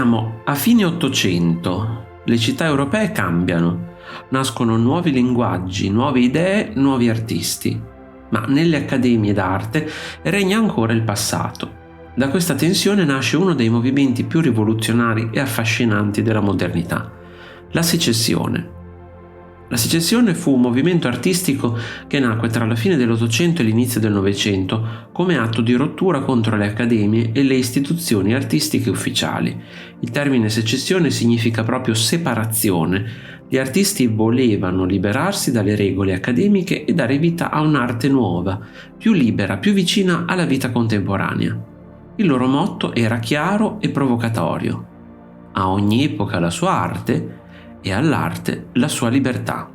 Siamo a fine Ottocento, le città europee cambiano, nascono nuovi linguaggi, nuove idee, nuovi artisti, ma nelle accademie d'arte regna ancora il passato. Da questa tensione nasce uno dei movimenti più rivoluzionari e affascinanti della modernità, la Secessione. La Secessione fu un movimento artistico che nacque tra la fine dell'Ottocento e l'inizio del Novecento come atto di rottura contro le accademie e le istituzioni artistiche ufficiali. Il termine secessione significa proprio separazione. Gli artisti volevano liberarsi dalle regole accademiche e dare vita a un'arte nuova, più libera, più vicina alla vita contemporanea. Il loro motto era chiaro e provocatorio: a ogni epoca la sua arte e all'arte la sua libertà.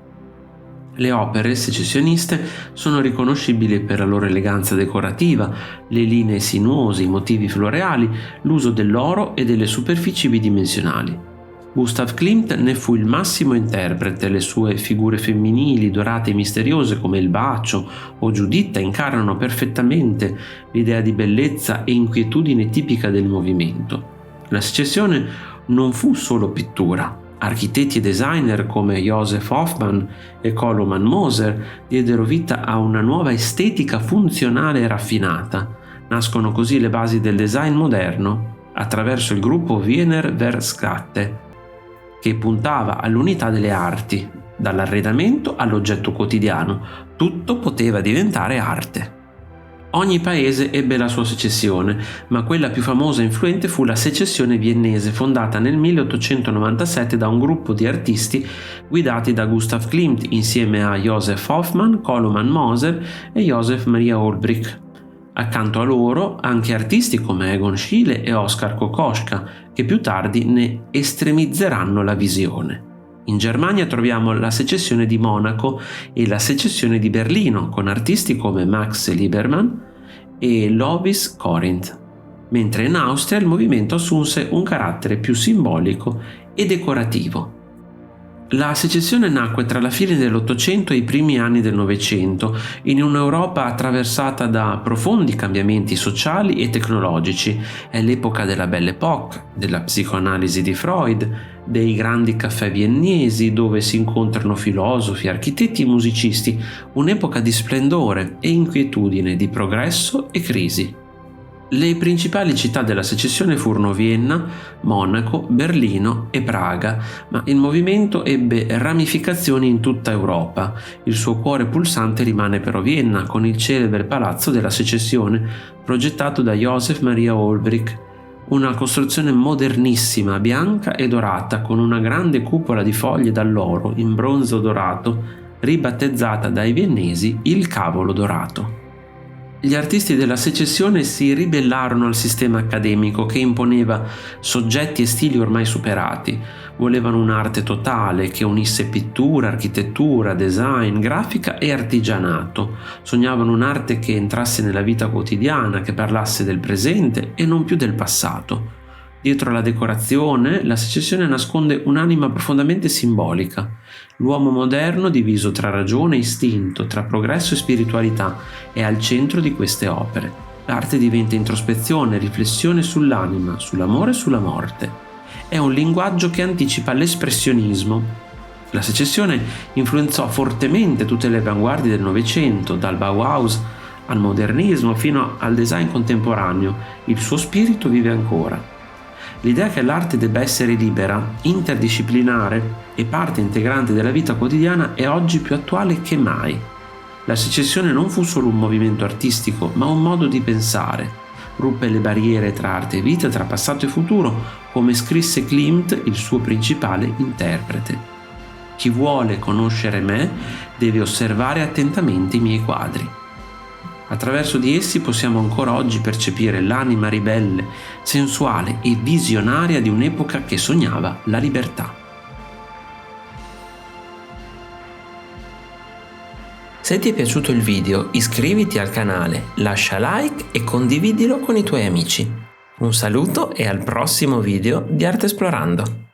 Le opere secessioniste sono riconoscibili per la loro eleganza decorativa, le linee sinuose, i motivi floreali, l'uso dell'oro e delle superfici bidimensionali. Gustav Klimt ne fu il massimo interprete, le sue figure femminili, dorate e misteriose come il bacio o Giuditta incarnano perfettamente l'idea di bellezza e inquietudine tipica del movimento. La secessione non fu solo pittura. Architetti e designer come Joseph Hoffmann e Koloman Moser diedero vita a una nuova estetica funzionale e raffinata. Nascono così le basi del design moderno attraverso il gruppo Wiener Werkstätte, che puntava all'unità delle arti. Dall'arredamento all'oggetto quotidiano, tutto poteva diventare arte. Ogni paese ebbe la sua secessione, ma quella più famosa e influente fu la Secessione viennese, fondata nel 1897 da un gruppo di artisti guidati da Gustav Klimt insieme a Joseph Hoffmann, Koloman Moser e Josef Maria Olbrich. Accanto a loro anche artisti come Egon Schiele e Oskar Kokoschka, che più tardi ne estremizzeranno la visione. In Germania troviamo la Secessione di Monaco e la Secessione di Berlino, con artisti come Max Liebermann e Lovis Corinth, mentre in Austria il movimento assunse un carattere più simbolico e decorativo. La secessione nacque tra la fine dell'Ottocento e i primi anni del Novecento, in un'Europa attraversata da profondi cambiamenti sociali e tecnologici. È l'epoca della Belle Époque, della psicoanalisi di Freud, dei grandi caffè viennesi dove si incontrano filosofi, architetti e musicisti, un'epoca di splendore e inquietudine, di progresso e crisi. Le principali città della secessione furono Vienna, Monaco, Berlino e Praga, ma il movimento ebbe ramificazioni in tutta Europa. Il suo cuore pulsante rimane però Vienna, con il celebre Palazzo della Secessione, progettato da Josef Maria Olbrich, una costruzione modernissima, bianca e dorata, con una grande cupola di foglie d'alloro in bronzo dorato, ribattezzata dai viennesi il Cavolo Dorato. Gli artisti della secessione si ribellarono al sistema accademico che imponeva soggetti e stili ormai superati. Volevano un'arte totale che unisse pittura, architettura, design, grafica e artigianato. Sognavano un'arte che entrasse nella vita quotidiana, che parlasse del presente e non più del passato. Dietro la decorazione, la secessione nasconde un'anima profondamente simbolica. L'uomo moderno, diviso tra ragione e istinto, tra progresso e spiritualità, è al centro di queste opere. L'arte diventa introspezione, riflessione sull'anima, sull'amore e sulla morte. È un linguaggio che anticipa l'espressionismo. La secessione influenzò fortemente tutte le avanguardie del Novecento, dal Bauhaus al modernismo fino al design contemporaneo. Il suo spirito vive ancora. L'idea che l'arte debba essere libera, interdisciplinare e parte integrante della vita quotidiana è oggi più attuale che mai. La secessione non fu solo un movimento artistico, ma un modo di pensare. Ruppe le barriere tra arte e vita, tra passato e futuro, come scrisse Klimt, il suo principale interprete. Chi vuole conoscere me deve osservare attentamente i miei quadri. Attraverso di essi possiamo ancora oggi percepire l'anima ribelle, sensuale e visionaria di un'epoca che sognava la libertà. Se ti è piaciuto il video, iscriviti al canale, lascia like e condividilo con i tuoi amici. Un saluto e al prossimo video di Arte Esplorando!